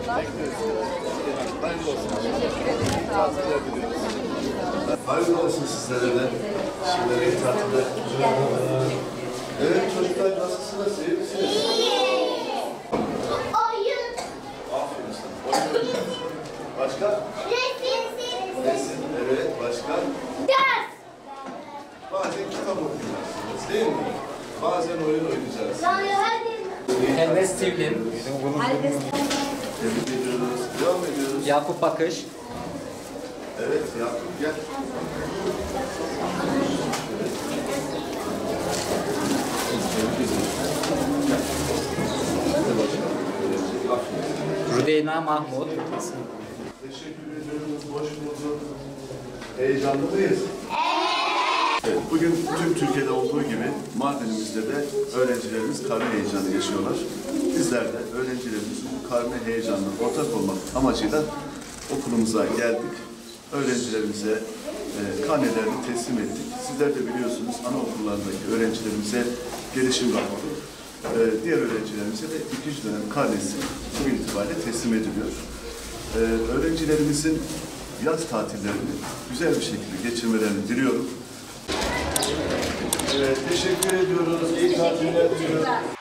Hayırlı olsun. Hayırlı olsun sizlere de. Sizlere iyi tatiller. Evet çocuklar nasılsınız? İyi misiniz? Oyun. Aferin sana. Oyun oynayacağız. Başka? Resim. Evet. Başka? Ders. Bazen kitap okuyacaksınız değil mi? Bazen oyun oynayacağız. Elves Tivlin, Tebrik ediyoruz. Devam ediyoruz. Yakup Bakış, Evet Yakup gel. Rudeyna Mahmut, Teşekkür ediyoruz. Hoş bulduk. Heyecanlı mıyız? Evet, bugün tüm Türkiye'de olduğu gibi Mardin'imizde de öğrencilerimiz karne heyecanı yaşıyorlar. Bizler de öğrencilerimizin bu karne heyecanına ortak olmak amacıyla okulumuza geldik. Öğrencilerimize karnelerini teslim ettik. Sizler de biliyorsunuz anaokullarındaki öğrencilerimize gelişim raporu, diğer öğrencilerimize de ikinci dönem karnesi bu itibariyle teslim ediliyor. Öğrencilerimizin yaz tatillerini güzel bir şekilde geçirmelerini diliyorum. Teşekkür ediyoruz. İyi tatiller diliyorum.